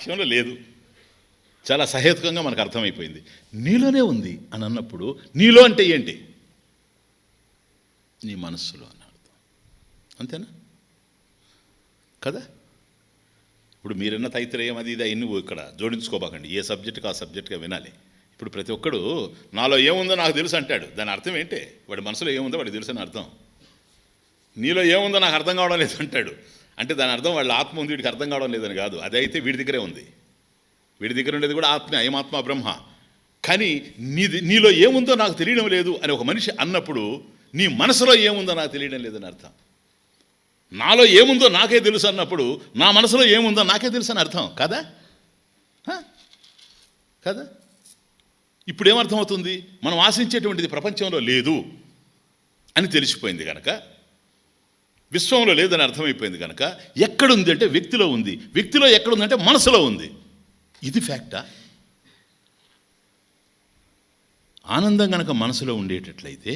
విషయంలో లేదు, చాలా సహేతుకంగా మనకు అర్థమైపోయింది. నీలోనే ఉంది అని అన్నప్పుడు నీలో అంటే ఏంటి? నీ మనస్సులో అని అర్థం, అంతేనా కదా? ఇప్పుడు మీరన్న తైత్రేయం అది ఇది అన్ని ఇక్కడ జోడించుకోబాకండి, ఏ సబ్జెక్టుకి ఆ సబ్జెక్టుగా వినాలి. ఇప్పుడు ప్రతి ఒక్కడు నాలో ఏముందో నాకు తెలుసు అంటాడు, దాని అర్థం ఏంటి? వాడి మనసులో ఏముందో వాడికి తెలుసు అని అర్థం. నీలో ఏముందో నాకు అర్థం కావడం లేదు అంటాడు, అంటే దాని అర్థం వాళ్ళ ఆత్మ ఉంది, వీడికి అర్థం కావడం లేదని కాదు. అదైతే వీడి దగ్గరే ఉంది, వీడి దగ్గర ఉండేది కూడా ఆత్మ, అయమాత్మ బ్రహ్మ. కానీ నీలో ఏముందో నాకు తెలియడం లేదు అని ఒక మనిషి అన్నప్పుడు నీ మనసులో ఏముందో నాకు తెలియడం లేదని అర్థం. నాలో ఏముందో నాకే తెలుసు అన్నప్పుడు నా మనసులో ఏముందో నాకే తెలుసు అని అర్థం కదా? కదా? ఇప్పుడు ఏమర్థమవుతుంది? మనం ఆశించేటువంటిది ప్రపంచంలో లేదు అని తెలిసిపోయింది కనుక, విశ్వంలో లేదని అర్థమైపోయింది కనుక, ఎక్కడుంది అంటే వ్యక్తిలో ఉంది. వ్యక్తిలో ఎక్కడుందంటే మనసులో ఉంది. ఇది ఫ్యాక్టా? ఆనందం కనుక మనసులో ఉండేటట్లయితే,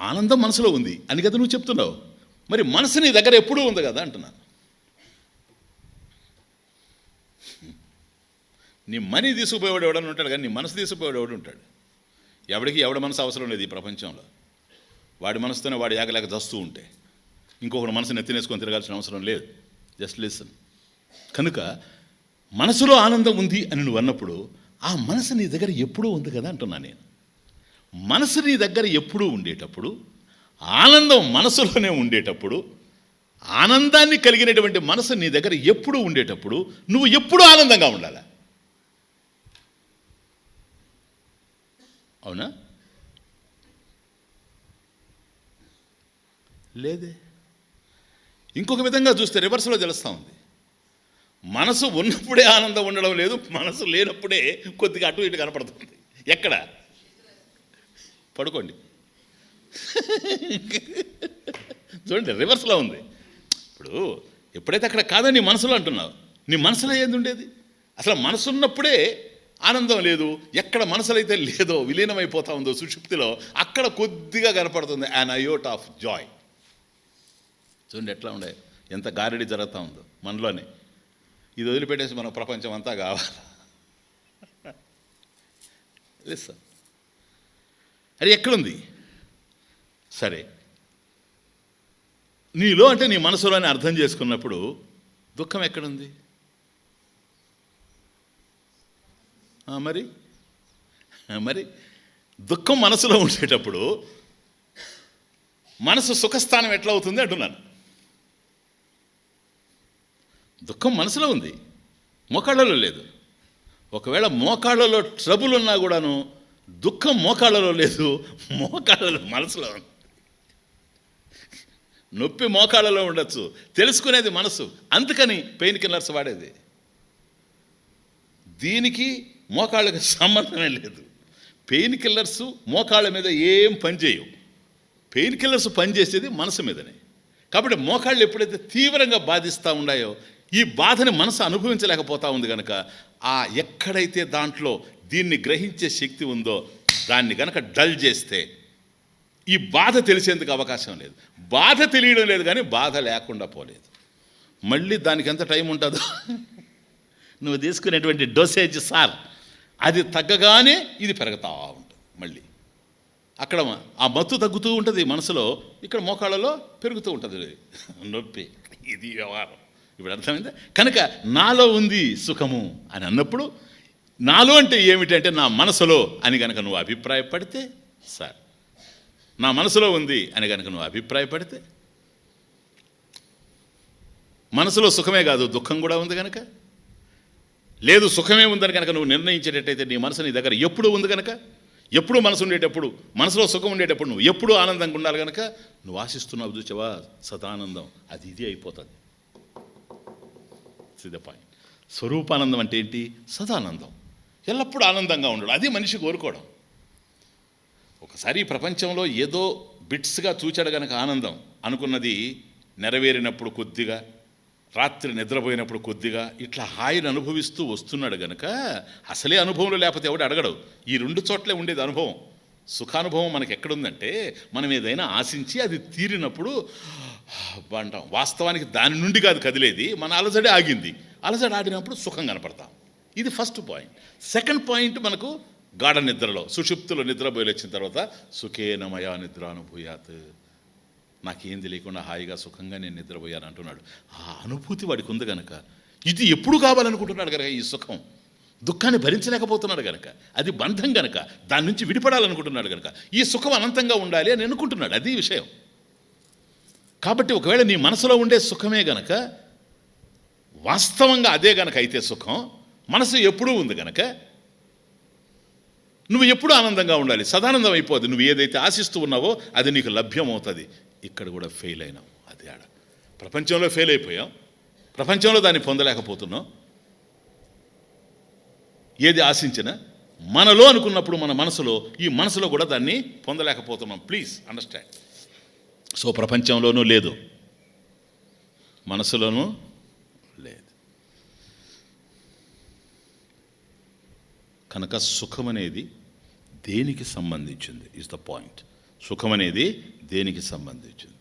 ఆనందం మనసులో ఉంది అని కదా నువ్వు చెప్తున్నావు. మరి మనసు నీ దగ్గర ఎప్పుడూ ఉంది కదా అంటున్నా. నీ మనీ తీసుకుపోయేవాడు ఎవడని ఉంటాడు, కానీ నీ మనసు తీసుకుపోయేవాడు ఎవడు ఉంటాడు? ఎవడి మనసు అవసరం లేదు ఈ ప్రపంచంలో. వాడి మనసుతోనే వాడు యాగలేక చస్తూ ఉంటే ఇంకొకటి మనసుని ఎత్తినేసుకొని తిరగాల్సిన అవసరం లేదు. Just listen. కనుక మనసులో ఆనందం ఉంది అని నువ్వు అన్నప్పుడు ఆ మనసు నీ దగ్గర ఎప్పుడూ ఉంది కదా అంటున్నా నేను. మనసు నీ దగ్గర ఎప్పుడూ ఉండేటప్పుడు, ఆనందం మనసులోనే ఉండేటప్పుడు, ఆనందాన్ని కలిగినటువంటి మనసు నీ దగ్గర ఎప్పుడూ ఉండేటప్పుడు నువ్వు ఎప్పుడూ ఆనందంగా ఉండాలి. అవునా? లేదే. ఇంకొక విధంగా చూస్తే రివర్స్లో తెలుస్తూ ఉంది. మనసు ఉన్నప్పుడే ఆనందం ఉండడం లేదు, మనసు లేనప్పుడే కొద్దిగా అటు ఇటు కనపడుతుంది. ఎక్కడ? పడుకోండి. చూడండి, రివర్స్లో ఉంది. ఇప్పుడు ఎప్పుడైతే అక్కడ కాదని నీ మనసులో అంటున్నావు, నీ మనసులో ఏది ఉండేది? అసలు మనసు ఉన్నప్పుడే ఆనందం లేదు. ఎక్కడ మనసులో అయితే లేదో, విలీనమైపోతా ఉందో సుషుప్తిలో, అక్కడ కొద్దిగా కనపడుతుంది అన్ అయోట్ ఆఫ్ జాయ్. చూడండి ఎట్లా ఉండే, ఎంత గారడి జరుగుతూ ఉందో మనలోనే. ఇది వదిలిపెట్టేసి మన ప్రపంచం అంతా కావాలి. అది ఎక్కడుంది? సరే, నీలో అంటే నీ మనసులోనే అర్థం చేసుకున్నప్పుడు దుఃఖం ఎక్కడుంది? మరి దుఃఖం మనసులో ఉండేటప్పుడు మనసు సుఖస్థానం ఎట్లా అవుతుంది అంటున్నాను. దుఃఖం మనసులో ఉంది, మోకాళ్ళలో లేదు. ఒకవేళ మోకాళ్ళలో ట్రబుల్ ఉన్నా కూడాను దుఃఖం మోకాళ్ళలో లేదు, మోకాళ్ళలో మనసులో ఉంది. నొప్పి మోకాళ్ళలో ఉండొచ్చు, తెలుసుకునేది మనసు. అందుకని పెయిన్ కిల్లర్స్ వాడేది. దీనికి మోకాళ్ళకి సంబంధమే లేదు. పెయిన్ కిల్లర్స్ మోకాళ్ళ మీద ఏం పనిచేయవు. పెయిన్ కిల్లర్స్ పనిచేసేది మనసు మీదనే. కాబట్టి మోకాళ్ళు ఎప్పుడైతే తీవ్రంగా బాధిస్తూ ఉన్నాయో, ఈ బాధని మనసు అనుభవించలేకపోతా ఉంది కనుక, ఆ ఎక్కడైతే దాంట్లో దీన్ని గ్రహించే శక్తి ఉందో దాన్ని కనుక డల్ చేస్తే ఈ బాధ తెలిసేందుకు అవకాశం లేదు. బాధ తెలియడం లేదు, కానీ బాధ లేకుండా పోలేదు. మళ్ళీ దానికి ఎంత టైం ఉంటుందో నువ్వు తీసుకునేటువంటి డోసేజ్ సార్, అది తగ్గగానే ఇది పెరుగుతూ ఉంటుంది. మళ్ళీ అక్కడ ఆ మత్తు తగ్గుతూ ఉంటుంది మనసులో, ఇక్కడ మోకాళ్ళలో పెరుగుతూ ఉంటుంది నొప్పి. ఇది వ్యవహారం. ఇప్పుడు అర్థమైందా? కనుక నాలో ఉంది సుఖము అని అన్నప్పుడు, నాలో అంటే ఏమిటంటే నా మనసులో అని కనుక నువ్వు అభిప్రాయపడితే, సార్ నా మనసులో ఉంది అని కనుక నువ్వు అభిప్రాయపడితే, మనసులో సుఖమే కాదు దుఃఖం కూడా ఉంది కనుక, లేదు సుఖమే ఉందని కనుక నువ్వు నిర్ణయించేటట్టయితే, నీ మనసు నీ దగ్గర ఎప్పుడూ ఉంది కనుక, ఎప్పుడూ మనసు ఉండేటప్పుడు, మనసులో సుఖం ఉండేటప్పుడు నువ్వు ఎప్పుడూ ఆనందంగా ఉండాలి కనుక, నువ్వు ఆశిస్తున్నావు చూచావా సదానందం, అది ఇది అయిపోతుంది. The point. స్వరూపానందం అంటే ఏంటి? సదానందం, ఎల్లప్పుడూ ఆనందంగా ఉండడం. అది మనిషి కోరుకోవడం. ఒకసారి ఈ ప్రపంచంలో ఏదో బిట్స్గా చూచాడు కనుక ఆనందం అనుకున్నది నెరవేరినప్పుడు కొద్దిగా, రాత్రి నిద్రపోయినప్పుడు కొద్దిగా, ఇట్లా హాయిని అనుభవిస్తూ వస్తున్నాడు కనుక, అసలే అనుభవంలో లేకపోతే ఎవడు అడగడు. ఈ రెండు చోట్లే ఉండేది అనుభవం. సుఖానుభవం మనకి ఎక్కడుందంటే, మనం ఏదైనా ఆశించి అది తీరినప్పుడు అంటాం. వాస్తవానికి దాని నుండి కాదు కదిలేది, మన అలజడి ఆగింది. అలజడి ఆడినప్పుడు సుఖం కనపడతాం. ఇది ఫస్ట్ పాయింట్. సెకండ్ పాయింట్, మనకు గాఢ నిద్రలో, సుషుప్తులో నిద్రపోయి వచ్చిన తర్వాత సుఖేనమయా నిద్రానుభూయాత్, నాకేం తెలియకుండా హాయిగా సుఖంగా నేను నిద్రపోయాను అంటున్నాడు. ఆ అనుభూతి వాడికి ఉంది కనుక ఇది ఎప్పుడు కావాలనుకుంటున్నాడు కనుక, ఈ సుఖం దుఃఖాన్ని భరించలేకపోతున్నాడు కనుక, అది బంధం కనుక, దాని నుంచి విడిపడాలనుకుంటున్నాడు కనుక, ఈ సుఖం అనంతంగా ఉండాలి అని అనుకుంటున్నాడు. అది విషయం. కాబట్టి ఒకవేళ నీ మనసులో ఉండే సుఖమే గనక, వాస్తవంగా అదే గనక అయితే సుఖం, మనసు ఎప్పుడూ ఉంది గనక నువ్వు ఎప్పుడూ ఆనందంగా ఉండాలి. సదానందం అయిపోద్ది. నువ్వు ఏదైతే ఆశిస్తూ ఉన్నావో అది నీకు లభ్యమవుతుంది. ఇక్కడ కూడా ఫెయిల్ అయినాం. అది ఆడ ప్రపంచంలో ఫెయిల్ అయిపోయాం. ప్రపంచంలో దాన్ని పొందలేకపోతున్నాం. ఏది ఆశించినా మనలో అనుకున్నప్పుడు మన మనసులో, ఈ మనసులో కూడా దాన్ని పొందలేకపోతున్నాం. Please understand. సో ప్రపంచంలోనూ లేదు, మనసులోనూ లేదు. కనుక సుఖం అనేది దేనికి సంబంధించింది ఇస్ ద పాయింట్. సుఖం అనేది దేనికి సంబంధించింది?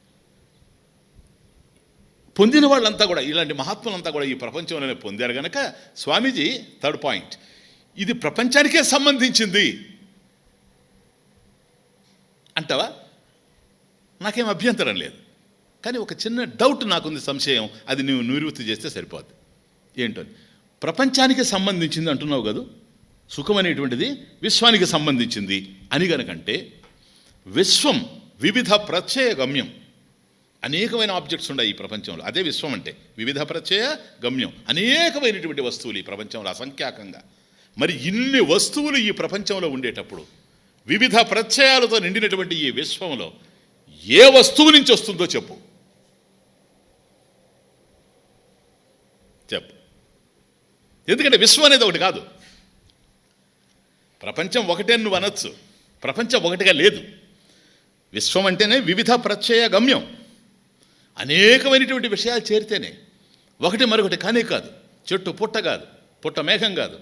పొందిన వాళ్ళంతా కూడా, ఇలాంటి మహాత్ములంతా కూడా ఈ ప్రపంచంలోనే పొందారు కనుక, స్వామీజీ థర్డ్ పాయింట్, ఇది ప్రపంచానికే సంబంధించింది అంటావా? నాకేం అభ్యంతరం లేదు. కానీ ఒక చిన్న డౌట్ నాకుంది, సంశయం. అది నువ్వు నివృత్తి చేస్తే సరిపోద్ది. ఏంటో, ప్రపంచానికి సంబంధించింది అంటున్నావు కదా, సుఖం అనేటువంటిది విశ్వానికి సంబంధించింది అని గనకంటే, విశ్వం వివిధ ప్రత్యయ గమ్యం. అనేకమైన ఆబ్జెక్ట్స్ ఉన్నాయి ఈ ప్రపంచంలో. అదే విశ్వం అంటే, వివిధ ప్రత్యయ గమ్యం. అనేకమైనటువంటి వస్తువులు ఈ ప్రపంచంలో అసంఖ్యాకంగా. మరి ఇన్ని వస్తువులు ఈ ప్రపంచంలో ఉండేటప్పుడు, వివిధ ప్రత్యయాలతో నిండినటువంటి ఈ విశ్వంలో ఏ వస్తువు నుంచి వస్తుందో చెప్పు. ఎందుకంటే విశ్వం అనేది ఒకటి కాదు. ప్రపంచం ఒకటే నువ్వు అనొచ్చు, ప్రపంచం ఒకటిగా లేదు. విశ్వం అంటేనే వివిధ ప్రత్యయ గమ్యం. అనేకమైనటువంటి విషయాలు చేరితేనే ఒకటి మరొకటి కానే కాదు. చెట్టు పుట్ట కాదు, పుట్ట మేఘం కాదు,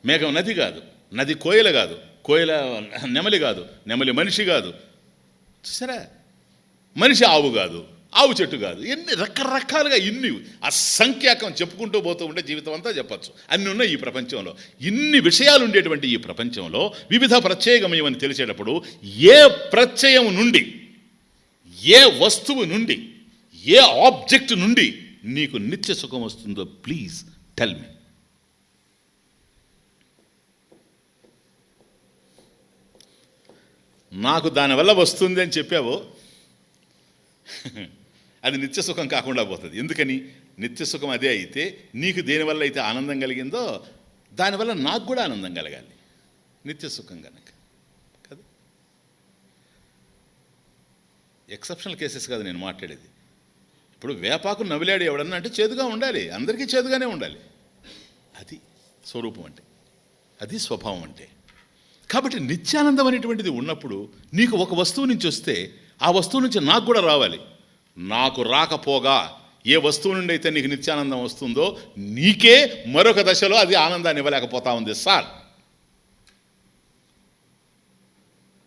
మేఘం నది కాదు, నది కోయల కాదు, కోయల నెమలి కాదు, నెమలి మనిషి కాదు. చూసారా, మనిషి ఆవు కాదు, ఆవు చెట్టు కాదు. ఎన్ని రకరకాలుగా, ఇన్ని అసంఖ్యాకం చెప్పుకుంటూ పోతూ ఉంటే జీవితం అంతా చెప్పచ్చు. అన్ని ఉన్నాయి ఈ ప్రపంచంలో. ఇన్ని విషయాలు ఉండేటువంటి ఈ ప్రపంచంలో వివిధ ప్రత్యయగమయం అని తెలిసేటప్పుడు, ఏ ప్రత్యయం నుండి, ఏ వస్తువు నుండి, ఏ ఆబ్జెక్ట్ నుండి నీకు నిత్య సుఖం వస్తుందో ప్లీజ్ టెల్ మీ. నాకు దానివల్ల వస్తుంది అని చెప్పావో అది నిత్య సుఖం కాకుండా పోతుంది. ఎందుకని? నిత్య సుఖం అదే అయితే, నీకు దేనివల్ల అయితే ఆనందం కలిగిందో దానివల్ల నాకు కూడా ఆనందం కలగాలి. నిత్య సుఖం కనుక కదా. ఎక్సెప్షనల్ కేసెస్ కాదు నేను మాట్లాడేది. ఇప్పుడు వేపాకు నవిలాడు ఎవడన్నా అంటే చేదుగా ఉండాలి, అందరికీ చేదుగానే ఉండాలి. అది స్వరూపం అంటే, అది స్వభావం అంటే. కాబట్టి నిత్యానందం అనేటువంటిది ఉన్నప్పుడు నీకు ఒక వస్తువు నుంచి వస్తే ఆ వస్తువు నుంచి నాకు కూడా రావాలి. నాకు రాకపోగా ఏ వస్తువు నుండి అయితే నీకు నిత్యానందం వస్తుందో నీకే మరొక దశలో అది ఆనందాన్ని ఇవ్వలేకపోతా ఉంది సార్.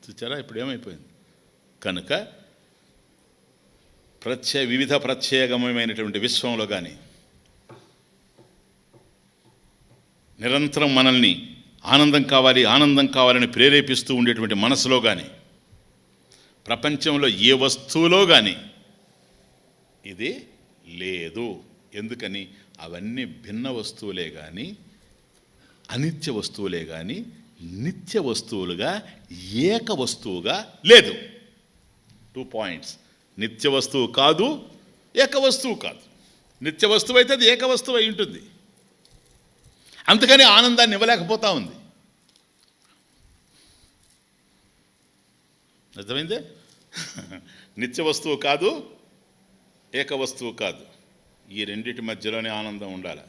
చూచారా ఇప్పుడు ఏమైపోయింది? కనుక వివిధ ప్రత్యేకమైనటువంటి విశ్వంలో కానీ, నిరంతరం మనల్ని ఆనందం కావాలి ఆనందం కావాలని ప్రేరేపిస్తూ ఉండేటువంటి మనసులో కానీ, ప్రపంచంలో ఏ వస్తువులో కానీ ఇది లేదు. ఎందుకని? అవన్నీ భిన్న వస్తువులే కానీ, అనిత్య వస్తువులే కానీ, నిత్య వస్తువులుగా ఏక వస్తువుగా లేదు. 2 పాయింట్స్. నిత్య వస్తువు కాదు, ఏక వస్తువు కాదు. నిత్య వస్తువు అయితే అది ఏక వస్తువు అయి ఉంటుంది. అందుకని ఆనందాన్ని ఇవ్వలేకపోతా ఉంది. అర్థమైందే? నిత్య వస్తువు కాదు, ఏక వస్తువు కాదు. ఈ రెండిటి మధ్యలోనే ఆనందం ఉండాలి.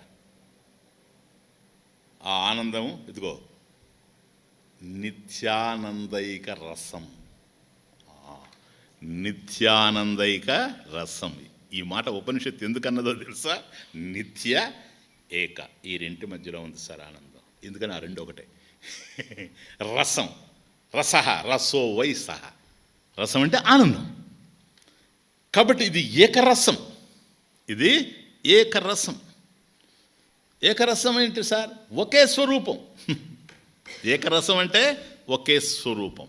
ఆ ఆనందం ఇదిగో నిత్యానందైక రసం. నిత్యానందైక రసం. ఈ మాట ఉపనిషత్తు ఎందుకన్నదో తెలుసా? నిత్య ఏక, ఈ రెంటి మధ్యలో ఉంది సార్ ఆనందం. ఎందుకని ఆ రెండు ఒకటే. రసం, రస, రసో వై సహ. రసం అంటే ఆనందం. కాబట్టి ఇది ఏకరసం, ఇది ఏకరసం. ఏకరసం ఏంటి సార్? ఒకే స్వరూపం. ఏకరసం అంటే ఒకే స్వరూపం.